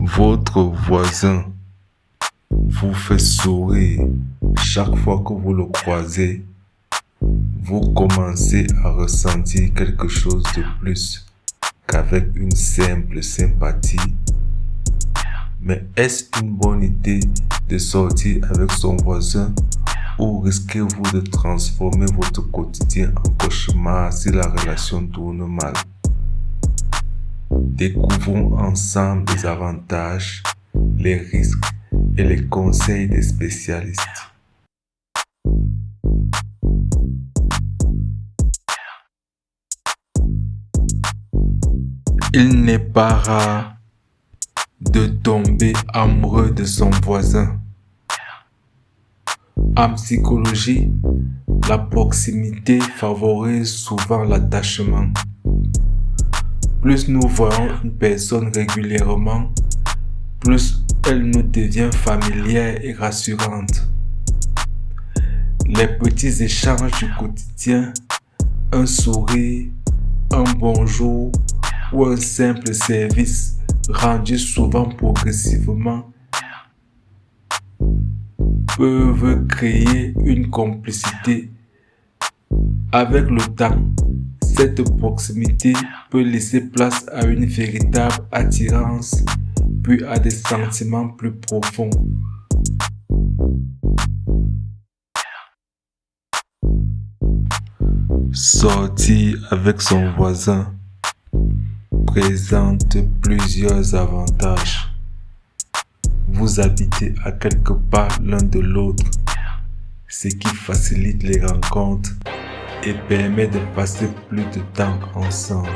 Votre voisin vous fait sourire chaque fois que vous le croisez. Vous commencez à ressentir quelque chose de plus qu'avec une simple sympathie. Mais est-ce une bonne idée de sortir avec son voisin ou risquez-vous de transformer votre quotidien en cauchemar si la relation tourne mal? Découvrons ensemble les avantages, les risques et les conseils des spécialistes. Il n'est pas rare de tomber amoureux de son voisin. En psychologie, la proximité favorise souvent l'attachement. Plus nous voyons une personne régulièrement, plus elle nous devient familière et rassurante. Les petits échanges du quotidien, un sourire, un bonjour ou un simple service rendu souvent progressivement peuvent créer une complicité. Avec le temps, cette proximité peut laisser place à une véritable attirance, puis à des sentiments plus profonds. Sortir avec son voisin présente plusieurs avantages. Vous habitez à quelques pas l'un de l'autre, ce qui facilite les rencontres et permet de passer plus de temps ensemble.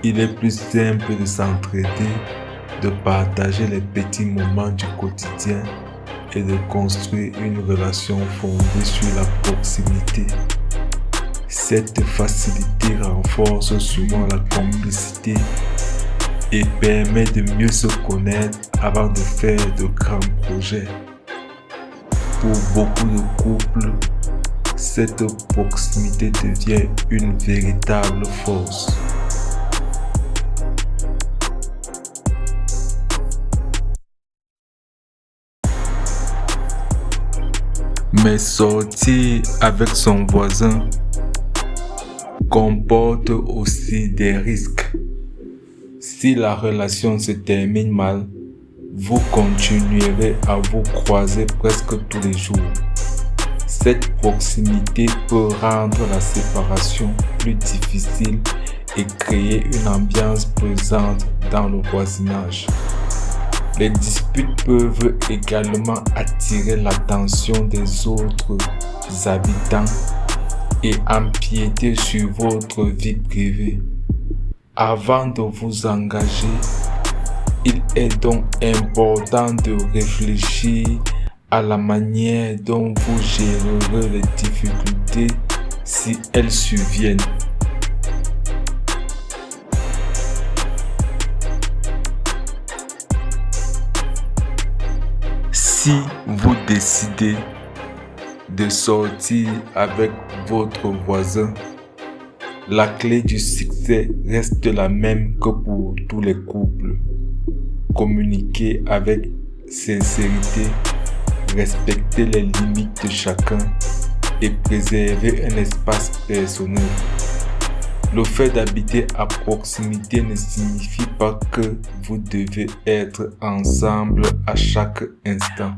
Il est plus simple de s'entraider, de partager les petits moments du quotidien et de construire une relation fondée sur la proximité. Cette facilité renforce souvent la complicité et permet de mieux se connaître avant de faire de grands projets. Pour beaucoup de couples, cette proximité devient une véritable force. Mais sortir avec son voisin comporte aussi des risques. Si la relation se termine mal, vous continuerez à vous croiser presque tous les jours. Cette proximité peut rendre la séparation plus difficile et créer une ambiance pesante dans le voisinage. Les disputes peuvent également attirer l'attention des autres habitants et empiéter sur votre vie privée. Avant de vous engager, il est donc important de réfléchir à la manière dont vous gérerez les difficultés si elles surviennent. Si vous décidez de sortir avec votre voisin, la clé du succès reste la même que pour tous les couples. Communiquer avec sincérité, respecter les limites de chacun et préserver un espace personnel. Le fait d'habiter à proximité ne signifie pas que vous devez être ensemble à chaque instant.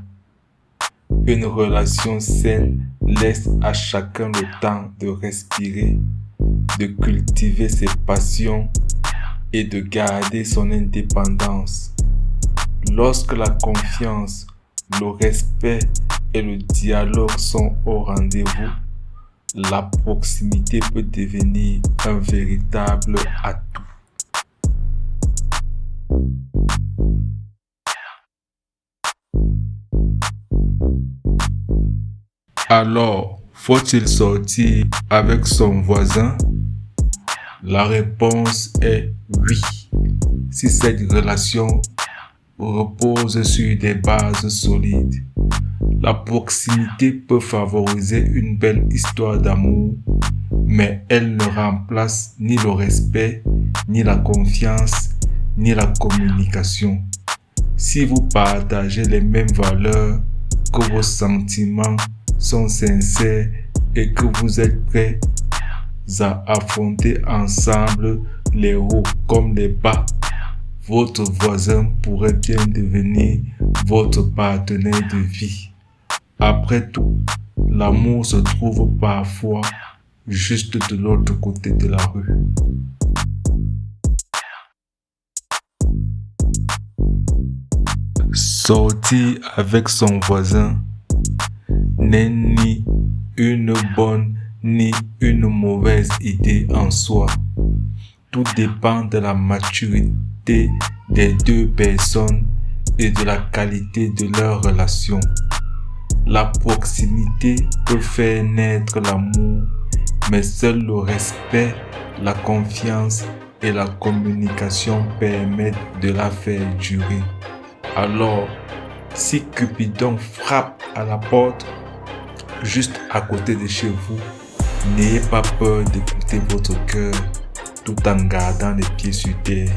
Une relation saine laisse à chacun le temps de respirer, de cultiver ses passions et de garder son indépendance. Lorsque la confiance, le respect et le dialogue sont au rendez-vous, la proximité peut devenir un véritable atout. Alors, faut-il sortir avec son voisin? La réponse est oui, si cette relation repose sur des bases solides. La proximité peut favoriser une belle histoire d'amour, mais elle ne remplace ni le respect, ni la confiance, ni la communication. Si vous partagez les mêmes valeurs, que vos sentiments sont sincères et que vous êtes prêts à affronter ensemble les hauts comme les bas, votre voisin pourrait bien devenir votre partenaire de vie. Après tout, l'amour se trouve parfois juste de l'autre côté de la rue. Sortir avec son voisin n'est ni une bonne ni une mauvaise idée en soi. Tout dépend de la maturité des deux personnes et de la qualité de leur relation. La proximité peut faire naître l'amour, mais seul le respect, la confiance et la communication permettent de la faire durer. Alors, si Cupidon frappe à la porte, juste à côté de chez vous, n'ayez pas peur d'écouter votre cœur tout en gardant les pieds sur terre.